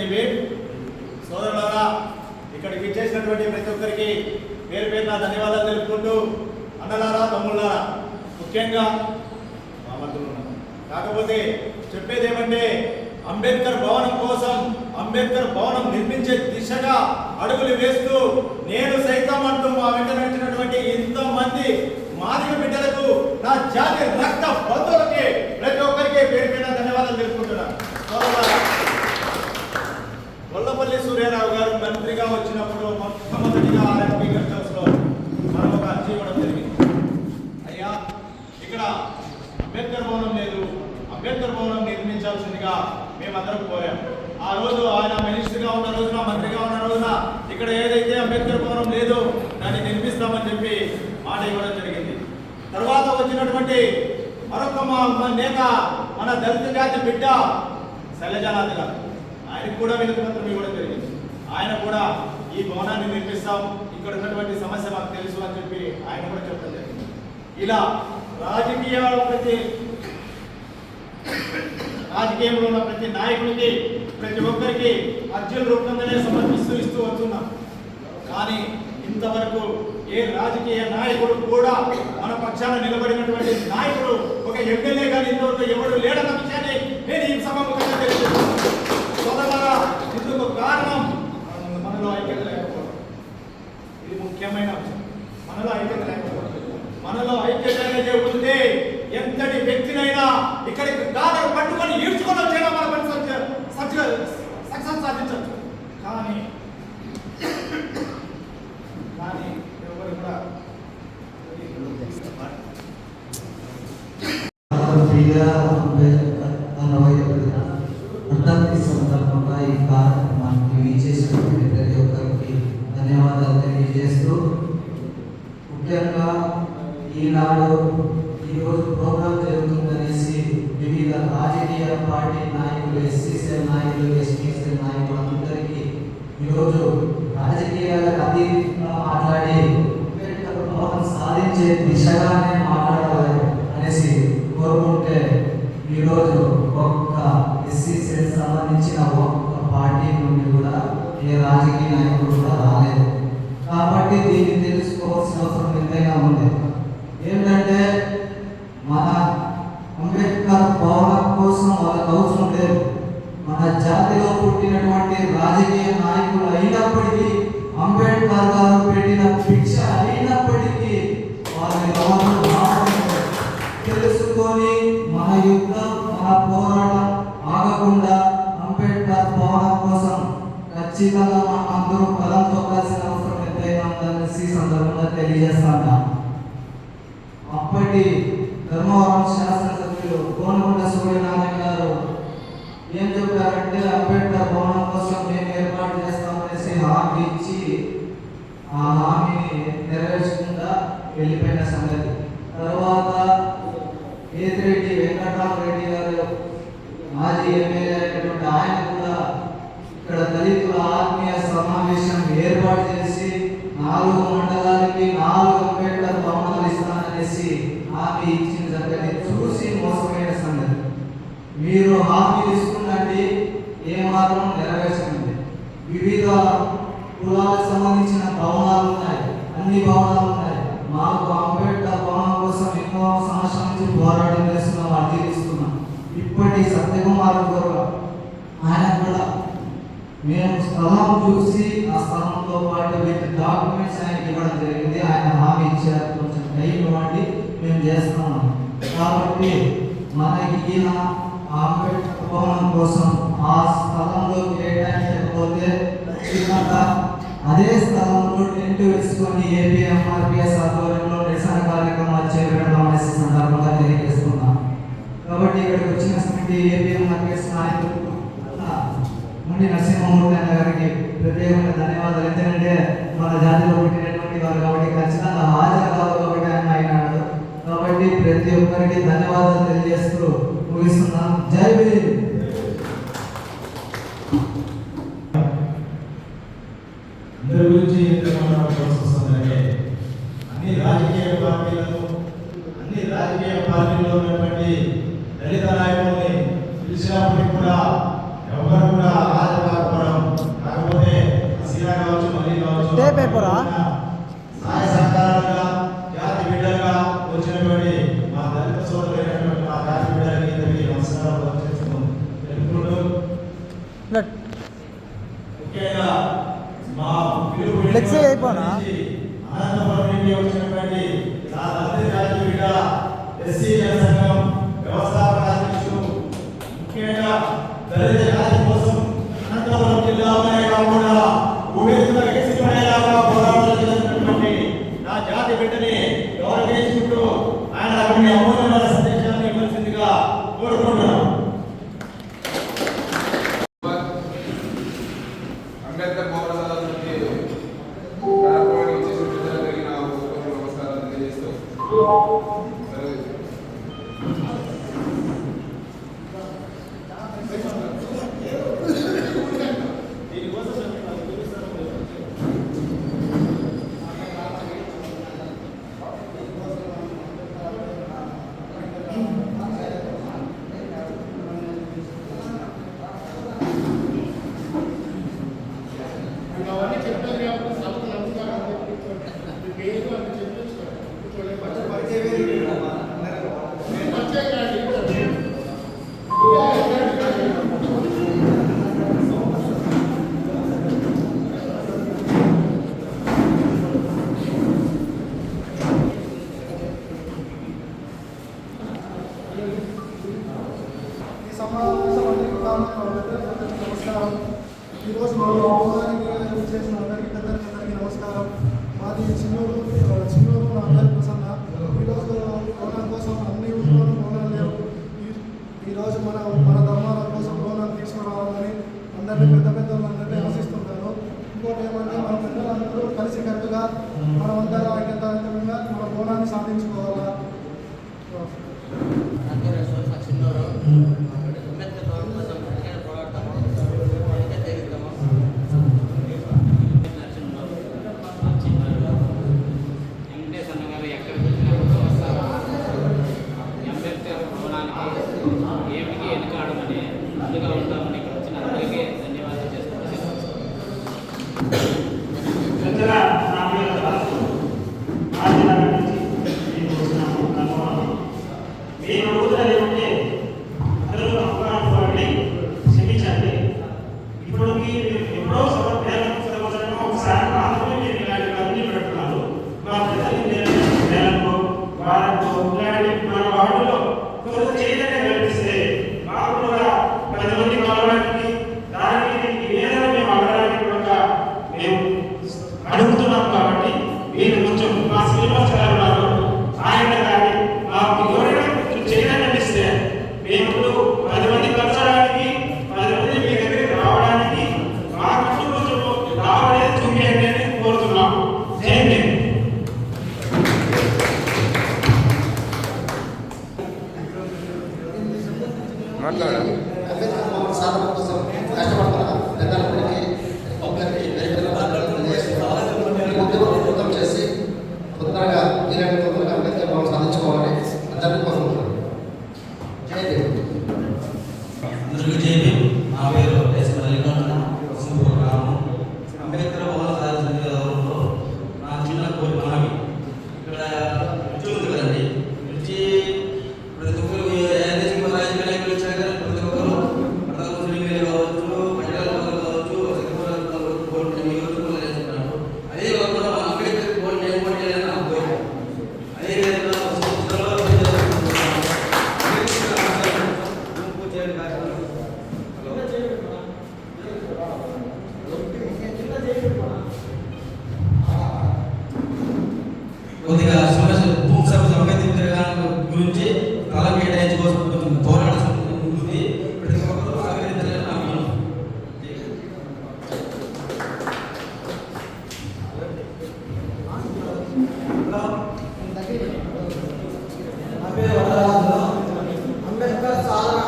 జైవే సోదరులారా, ఇక్కడికి ఇచ్చేసినటువంటి ప్రతి ఒక్కరికి పేరు పేరున ధన్యవాదాలు తెలుపుకుంటూ, అన్నలారా తమ్ముళ్ళారా, ముఖ్యంగా కాకపోతే చెప్పేది ఏమంటే అంబేద్కర్ భవనం కోసం, అంబేద్కర్ భవనం నిర్మించే దిశగా అడుగులు వేస్తూ నేను సైతం అంటూ మా వెంట నడిచినటువంటి ఇంతమంది మాదిగ బిడ్డలకు, నా జాతి రక్త బంధువులకి ప్రతి ఒక్కరికి పేరు పేరున ధన్యవాదాలు తెలుపుకుంటున్నాను. గొల్లపల్లి సూర్యారావు గారు మంత్రిగా వచ్చినప్పుడు మొట్టమొదటిగా ఆర్ఎంపీ గెస్ట్ హౌస్ లో మనం ఒక అర్జీ ఇవ్వడం జరిగింది. అయ్యా, ఇక్కడ అంబేద్కర్ భవనం లేదు, అంబేద్కర్ భవనం నిర్మించాల్సిందిగా మేమందరం కోరాం. ఆ రోజు ఆయన మినిస్టర్గా ఉన్న రోజున, మంత్రిగా ఉన్న రోజున ఇక్కడ ఏదైతే అంబేద్కర్ భవనం లేదో దాన్ని నిర్మిస్తామని చెప్పి మాట ఇవ్వడం జరిగింది. తర్వాత వచ్చినటువంటి మరొక నేత, మన దళిత జాతి బిడ్డ శైలజానాథ్ గారు, ఆయనకు కూడా వినతి పత్రం ఇవ్వడం జరిగింది. ఆయన కూడా ఈ భవనాన్ని నిర్మిస్తాం, ఇక్కడ ఉన్నటువంటి సమస్య మాకు తెలుసు అని చెప్పి ఆయన కూడా చెప్పడం జరిగింది. ఇలా రాజకీయంలో ఉన్న ప్రతి నాయకుడికి, ప్రతి ఒక్కరికి అర్జీల రూపంగానే ఇస్తూ వస్తున్నాం. కానీ ఇంతవరకు ఏ రాజకీయ నాయకుడు కూడా, మన పక్షాన నిలబడినటువంటి నాయకుడు, ఒక ఎమ్మెల్యే కానీ ఇంతవరకు ఎవరు లేడన్న విషయాన్ని నేను ఈ సభాముఖంగా తెలియజేస్తున్నాను. సోదరులారా, ఇందుకు కారణం మనలో ఐక్యత లేకపోవడం. ఇది ముఖ్యమైన అంశం. మనలో ఐక్యత లేకపోవడం. మనలో ఐక్యత అనేది ఉంటే ఎంతటి వ్యక్తినైనా ఇక్కడికి కాదరు పట్టుకొని ఈడ్చుకొని వచ్చేలా మన పని సక్సెస్ సాధించవచ్చు. కానీ ఎవరు కూడా సందర్భంగా ఈ కార్యక్రమానికి వీచేసినటువంటి ప్రతి ఒక్కరికి ధన్యవాదాలు తెలియజేస్తూ, ముఖ్యంగా ఈనాడు ఈరోజు ప్రోగ్రాం జరుగుతుందనేసి వివిధ రాజకీయ పార్టీ నాయకులు, ఎస్సీసీఎల్ నాయకులు, ఎస్టీసీఎల్ నాయకులు అందరికీ ఈరోజు రాజకీయాలకు అతీతంగా మాట్లాడి భవనం సాధించే దిశగానే మాట్లాడాలి అనేసి కోరుకుంటే, ఈరోజు ఒక్క ఎస్సీసీఎల్ సంబంధించిన ఒక్క పార్టీ నుండి కూడా ఏ రాజకీయ నాయకుడు కూడా రాలేదు. కాబట్టి దీన్ని తెలుసుకోవాల్సిన అవసరం ఎంతైనా ఉంది. ఏంటంటే మన అంబేద్కర్ భవనం కోసం వాళ్ళకి అవసరం లేదు. మన జాతిలో పుట్టినటువంటి రాజకీయ నాయకులు అయినప్పటికీ, అంబేద్కర్ గారు పెట్టిన భిక్ష అయినప్పటికీ వాళ్ళని తెలుసుకొని మన యుద్ధం, మన పోరాటం ఆగకుండా అంబేద్కర్ భవనం కోసం ఖచ్చితంగా మనం అందరూ పదం తొక్కాల్సిన అవసరం ఎంతైనా ఉందనేసి సందర్భంగా తెలియజేస్తాను. అప్పటి ధర్మవరం శాసనసభ్యులు కోనకొండ సూర్యనారాయణ గారు ఏం చెప్పారంటే, అంబేద్కర్ భవనం కోసం మేము ఏర్పాటు చేస్తామనేసి హామీ ఇచ్చి ఆ హామీని నెరవేర్చకుండా వెళ్ళిపోయిన సంగతి. తర్వాత ఏతిరెడ్డి వెంకటరామరెడ్డి గారు, మాజీ ఎమ్మెల్యే అయినటువంటి ఆయన కూడా ఇక్కడ దళితుల ఆత్మీయ సమావేశం ఏర్పాటు చేసి 4 మండలాలకి 4 అంబేద్కర్ భవనాలు ఇస్తాననేసి హామీ ఇచ్చిన సంగతి చూసి మోసమైన సంగతి. మీరు హామీలు ఇస్తుందండి, ఏమాత్రం నెరవేర్చండి. వివిధ కులాలకు సంబంధించిన భవనాలు ఉన్నాయి, అన్ని భవనాలు ఉన్నాయి. మాకు అంబేద్కర్ భవనం కోసం ఎన్నో సంవత్సరాల నుంచి పోరాటం చేస్తున్నాం, అర్జీ ఇస్తున్నాం. ఇప్పటి సత్యకుమార్ గారు ఆయన కూడా మేము స్థలం చూసి ఆ స్థలంతో పాటు వీటి డాక్యుమెంట్స్ ఆయనకి ఇవ్వడం జరిగింది. ఆయన హామీ ఇచ్చారు, కొంచెం టైం ఇవ్వండి, మేము చేస్తున్నాం. కాబట్టి మనకి ఈయన అంబేద్కర్ భవనం కోసం ఆ స్థలంలో కేటాయించకపోతే అదే స్థలంలో టెంట్ వేసుకొని ఏపీఎంఆర్పిఎస్ ఆధ్వర్యంలో నిరసన కార్యక్రమాలు చేపట్టడం అనేసి సందర్భంగా తెలియజేస్తున్నాం. కాబట్టి ఇక్కడికి వచ్చినటువంటి ఏపీఎంఆర్పిఎస్ నాయకులు ముండి నరసింహమూర్తి అన్న గారికి ప్రత్యేకమైన ధన్యవాదాలు. ఎందుకంటే మన జాతిలో పుట్టినటువంటి వారు కాబట్టి ఖచ్చితంగా హాజరు కావాలి కాబట్టి ఆయన అయినాడు. కాబట్టి ప్రతి ఒక్కరికి ధన్యవాదాలు తెలియజేస్తూ ముగిస్తున్నాం. జై భీమ్. అందరి గురించి వస్తుందంటే అన్ని రాజకీయ పార్టీలో ఉన్నటువంటి దళిత నాయకుల్ని పిలిచినప్పటికి కూడా ఎవరు కూడా హాజరు కాకపోవడం టేప్ అయిపోరా సహాయ సహకారాలుగా జాతి బిడ్డలుగా వచ్చినటువంటి మా దళిత సోదరులైనటువంటి మా జాతి బిడ్డలకి ఇద్దరికి నమస్కారాలు తెలుపుకుంటూ ముఖ్యంగా మా ఫ్లెక్సీ అయిపోనా అనంతపురం నుండి వచ్చినటువంటి నా దళిత జాతి బిడ్డ ఎస్సీ జనసంఘం వ్యవస్థాపక అధ్యక్షుడు ముఖ్యంగా దళిత జాతి కోసం అనంతపురం జిల్లాలోనే కాకుండా ఊహేతుల ఎక్సిపడేలాగా పోరాటాలు చేస్తున్నటువంటి నా జాతి బిడ్డని గౌరవించుకుంటూ ఆయన కొన్ని అమూల్యమైన సందేశాన్ని ఇవ్వాల్సిందిగా కోరుకుంటున్నాం. అంబేద్కర్ భవనాలకి కార్యక్రమానికి చేసిన జరిగిన నమస్కారాలు తెలియజేస్తూ నమస్కారం. ఈరోజు మా భవనానికి చేసిన అందరికీ పెద్దలకి నమస్కారం. మాది చిన్నూరు నా అందరి ప్రసన్న. ఈరోజు భవనం కోసం అన్ని ఊళ్ళోనూ భవనాలు లేవు. ఈరోజు మన ధర్మాల కోసం భవనాలు తీసుకురావాలని అందరినీ పెద్ద వాళ్ళందరినీ ఆశిస్తుంటాను. ఇంకోటి ఏమంటే మన పెద్దలందరూ కలిసి కట్టుగా మనమందరూ ఐక్యతాయుతంగా మన భవనాన్ని సాధించుకోవాలా. అడుగుతున్నాం కాబట్టి మీరు కొంచెం మా శ్రీనివాస్ గారు ఉన్నారు, ఆయన కానీ మాకు ఎవరైనా కొంచెం చైతన్యం ఇస్తే మేము 10 మంది కలచడానికి 10 మంది మీ దగ్గరికి రావడానికి మాకు కొంచెం రావడానికి చూపించండి అని కోరుతున్నాం. జై హింద్. మాట్లాడాలి చేసి తొందరగా అంబేద్కర్ భవన్ సాధించుకోవాలని అందరినీ కోరుకుంటున్నాను. జై దేవుడు. అందరికీ జైబీ. నా పేరు ఎస్ మల్లికార్జున, సింగపూర్ గ్రామం. అంబేద్కర్ భవన సాధించడంలో నా చిన్న కోరిక మనవి. ఇక్కడ రుచి ఉంది కదండి, రుచి ప్రతి ఒక్కరు రాజకీయ నాయకులు వచ్చారు కదా, ప్రతి ఒక్కరు ముస్లింలు కావచ్చు, మహిళలు కావచ్చు, అదే కాకుండా మన అంబేద్కర్ భవన్ ఏర్పడేయాలని నా కోరిక. అదేవిధంగా కొద్దిగా సమస్య భూమి సమస్య గురించి తల కేటాయించుకోవాల్సిన కొంచెం పోరాట ఉంటుంది. ప్రతి ఒక్కరు సహకరించాలని నా విన్నపం. నా పేరు వరదరాజు. అంబేద్కర్ సాధన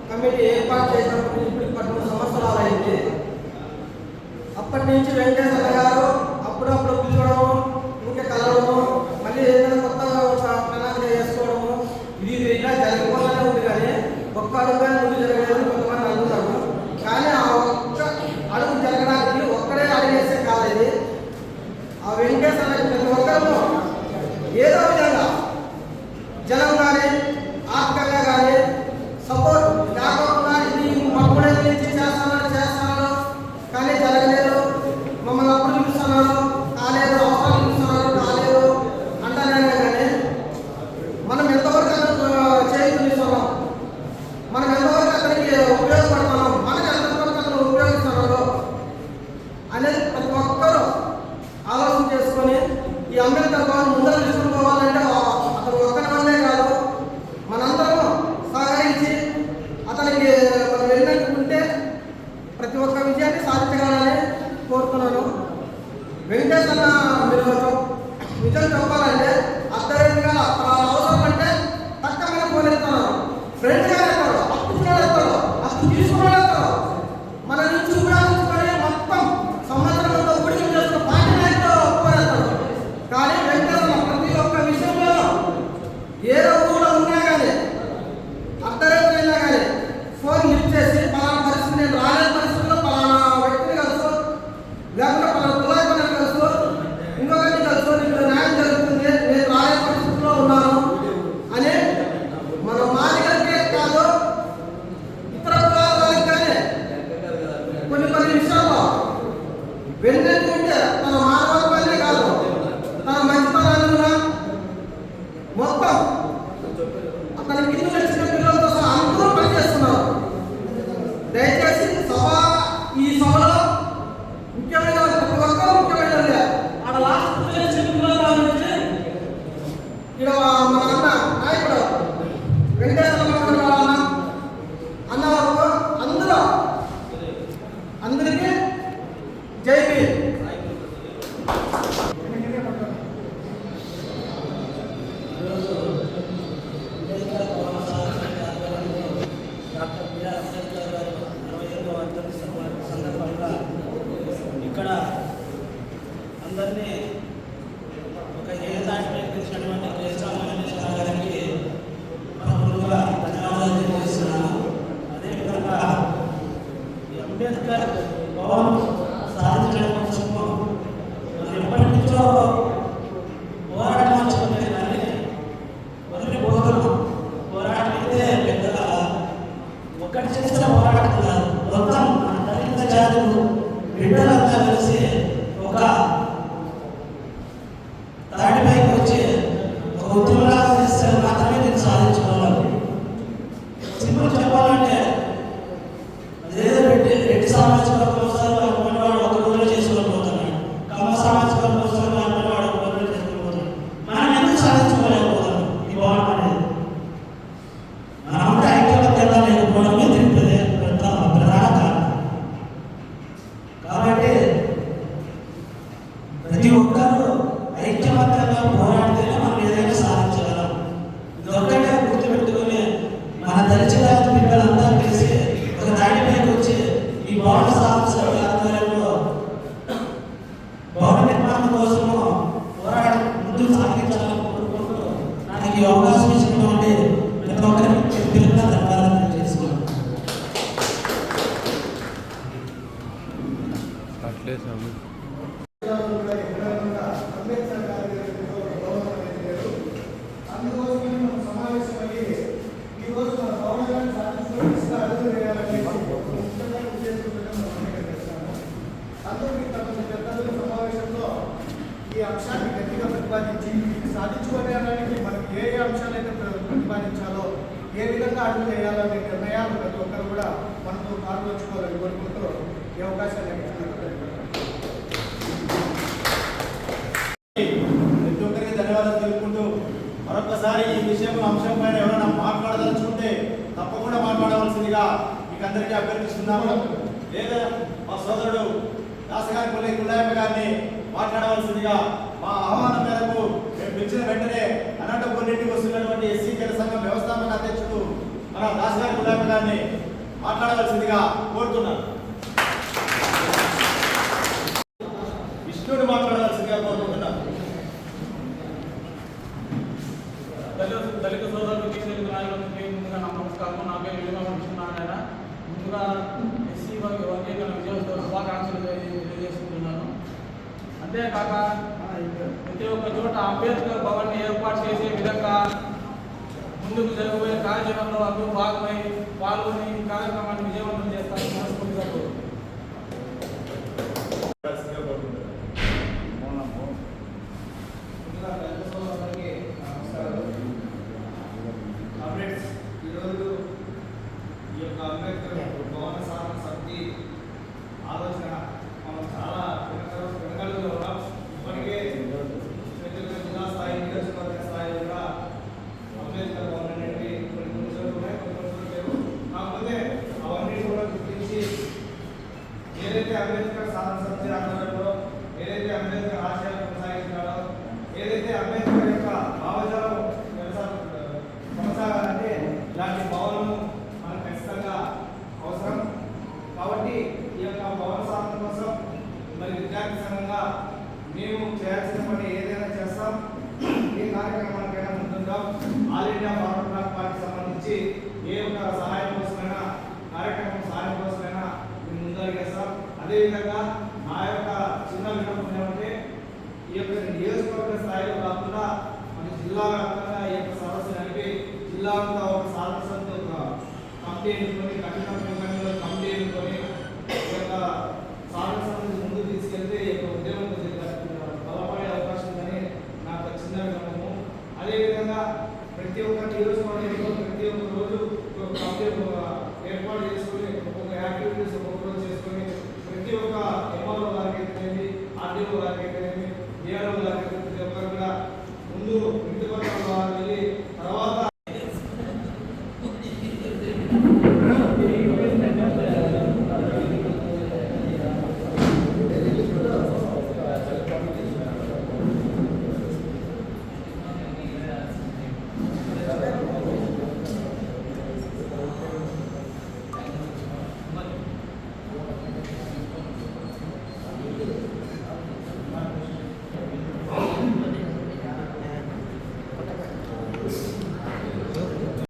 కమిటీ ఏర్పాటు చేసినప్పుడు ఇప్పటికి 13 సంవత్సరాలు అయింది. అప్పటి నుంచి వెంకటేశ్వర గారు అప్పుడప్పుడు పిలవడము, ఊరికే కలవడము, మళ్ళీ ఏదైనా కొత్త ప్రణాళిక చేసుకోవడము, ఇది ఇలా జరిగిపోతూనే ఉంది. కానీ ఒక్క అడుగు ముందు జరగలేదు కొంతమంది అనుకుంటారు. కానీ ఆ ఒక్క అడుగు జరగడానికి ఒక్కడే అడిగేస్తే కాలేదు. ఒక్క విజయాన్ని సాధించగలని కోరుతున్నాను. వెంకటేశ్వర మీరు విజయం చెప్పాలంటే అర్థరైతుగా అవసరం అంటే తక్కువ ఫోన్ ఎత్తున్నారు, ఫ్రెండ్గా ఎత్తాడు, అప్పుకున్నాడు ఎత్తాడు, అప్పుడు తీసుకున్నాడు ఎత్తాడు. మన నుంచి ఉపయోగించుకొని మొత్తం సంవత్సరంలో ఉడికి చేస్తున్న పార్టీ నాయకుడు ఒప్పుకోలేస్తాడు. కానీ వెంకటేశ్వర ప్రతి ఒక్క విషయంలో ఏ ఊళ్ళో ఉన్నా కానీ అర్ధరైతులైనా కానీ ఫోన్ లిఫ్ట్ చేసి పలానా పరిస్థితి నేను రాలేని పరిస్థితుల్లో పలానా వ్యక్తిని కలుసు, లేకపోతే పలానా తులాయి పని కలుసు, ఇంకొకరిని కలుసు, నీకు న్యాయం జరుగుతుంది, నేను రాలేని పరిస్థితుల్లో ఉన్నాను అని మన మాదిగలకే కాదు ఇతర కులాలకు కానీ కొన్ని విషయాల్లో వెన్నెందుకుంటే తన మానవత్వాన్ని కాదు తన మంచితనాన్ని మొత్తం అతని కింద వచ్చిన పిల్లలతో సహా అందరూ పనిచేస్తున్నారు. దయచేసి ఈ సభలో ముఖ్యమైన ప్రతి ఒక్కరూ ముఖ్యమైన ఆడ లాస్ట్ పిల్లల నుంచి ఇక్కడ మన అన్న నాయకుడు వెంకటేశ్వర అన్న వరకు అందరికీ జై భీమ్. ఇక్కడ అందరినీ ఒక ఏదాటిపై తెలిసినటువంటి కేశవామేశ్వర గారికి ముందుగా ధన్యవాదాలు తెలియజేస్తున్నాను. అదేవిధంగా ఈ అంబేద్కర్ భవన్ సాధించడం కోసము ఎప్పటి నుంచో పోరాటం వచ్చింది కానీ వదిలిపోతున్నాం. పోరాటం అయితే పెద్దగా ఒక్కటి చేసిన పోరాటం కాదు, మొత్తం దళిత జాతులు బిడ్డలంతా కలిసి ఒక తాడిపైకి వచ్చి ఒక ఉద్యమంలాగా చేస్తే మాత్రమే దీన్ని సాధించుకోవాలి. సింపుల్ చెప్పాలంటే అదేదో రెడ్డి సామాజిక వర్గం వస్తారు అనుకునే వాడు ఒక రోజులో చేసుకోలేకపోతున్నాడు, కమ్మ సామాజిక వర్గం వస్తారు అనుకునే వాడు ఒక రోజులో చేసుకోలేకపోతున్నాడు. మనం ఎందుకు సాధించుకోలేకపోతున్నాం? ఈ భవనం అనేది మనమంతా ఐక్యమత్యంగా లేకపోవడమే దీనికి ప్రధాన కారణం. కాబట్టి ప్రతి ఒక్కరూ ఐక్యమత్యంగా పోరాడితేనే మనం ఏదైనా సాధించగలం. ఇది ఒక్కటే గుర్తుపెట్టుకుని మన దళిత జాతి పిల్లలంతా కలిసి ఒక దాడిపైకి వచ్చి ఈ భవన సాంస్కృతిక ఆధ్వర్యంలో భవన నిర్మాణం కోసము పోరాటం ముందుకు సాగించాలని కోరుకుంటూ నాకు ఈ అవకాశం ఇచ్చినటువంటి ప్రతి ఒక్కరికి పిల్లల ధన్యవాదాలు తెలియజేస్తున్నాను. అంబేద్కర్ గారి గౌరవం అనేది లేదు. అందుకోసమే మనం సమావేశమయ్యి ఈరోజు మన భవనాన్ని సాధించడం అడుగులు వేయాలని ముఖ్యంగా ఉద్దేశించడం చేస్తాము. అందుకు తమ పెద్దల సమావేశంలో ఈ అంశాన్ని గట్టిగా ప్రతిపాదించి సాధించుకోవడానికి మనకి ఏ అంశాలైతే ప్రతిపాదించాలో ఏ విధంగా అడుగులు వేయాలనే నిర్ణయాలు ప్రతి ఒక్కరు కూడా మనతో పాల్గొంచుకోవాలని కోరుకుంటూ ఈ అవకాశాన్ని ప్రతి ఒక్కరికి ధన్యవాదాలు తెలుపుకుంటూ మరొకసారి ఈ విషయం అంశం పైన ఎవరైనా మాట్లాడదలుచుకుంటే తప్పకుండా మాట్లాడవలసిందిగా మీకు అందరికీ అభ్యర్థిస్తున్నాము. లేదా మా సోదరుడు దాసగారిపల్లి కులాయమ్మ గారిని మాట్లాడవలసిందిగా మా ఆహ్వానం మేరకు మేము పిలిచిన వెంటనే అనంతపురం నుండి వస్తున్నటువంటి ఎస్సీ జన సంఘం వ్యవస్థాపక అధ్యక్షుడు మన దాసగారి కులాయమ్మ గారిని మాట్లాడవలసిందిగా కోరుతున్నాను. విష్ణుడు మాట్లాడవలసిందిగా కోరుకుంటున్నాను. దళిత సోదరులు బీసీ నాయకులకి ముందుగా నమస్కారం. నా పేరు విలువ విష్ణునారాయణ. ముందుగా ఎస్సీ వర్గీకరణ విజయోత్సవ శుభాకాంక్షలు తెలియజేసుకుంటున్నాను. అంతేకాక ప్రతి ఒక్క చోట అంబేద్కర్ భవన్ ఏర్పాటు చేసే విధంగా ముందుకు జరగబోయే కార్యక్రమంలో అందరూ భాగమై పాల్గొని ఈ కార్యక్రమాన్ని విజయవంతం చేస్తారని మనస్ఫూర్తిగా ఈరోజు ఈ యొక్క అంబేద్కర్ భవన సాధన సమితి ఆలోచన మనం చాలా వెనకడుగులో ఉన్నాం. ఇప్పటికే జిల్లా స్థాయి నియోజకవర్గ స్థాయిలో కూడా అంబేద్కర్ భవన్ అనేది కొన్ని చోట్ల ఉన్నాయి, కొన్ని చోట్ల లేవు. కాకపోతే అవన్నీ కూడా గుర్తించి ఏదైతే అంబేద్కర్ సాధన సమితి ఆధ్వర్యంలో ఏదైతే అంబేద్కర్ ఆశయాలు కొనసాగించాడో, ఏదైతే అంబేద్కర్ యొక్క భావజాలం కొనసాగాలంటే ఇలాంటి భవనము మనకు ఖచ్చితంగా అవసరం. కాబట్టి ఈ యొక్క భవన సాధన కోసం మరి విద్యార్థి సంఘంగా మేము చేయాల్సిన పని ఏదైనా చేస్తాం. ఏ కార్యక్రమానికైనా ముందుంటాం. ఆల్ ఇండియా ఫార్వర్డ్ బ్లాక్ పార్టీకి సంబంధించి ఏ ఒక్క సహాయం కోసమైనా కార్యక్రమం సహాయం కోసమైనా మేము ముందడుగేస్తాం. అదేవిధంగా నా యొక్క చిన్న విన్నపం ఏమంటే ఈ యొక్క నియోజకవర్గ స్థాయిలో కాకుండా మన జిల్లా వ్యాప్తంగా ఈ యొక్క సదస్సు నడిపి జిల్లా అంతా ఒక సాధన ఒక కమిటీ ఎన్నుకొని కఠిన కమిటీ ఎన్నుకొని ఈ యొక్క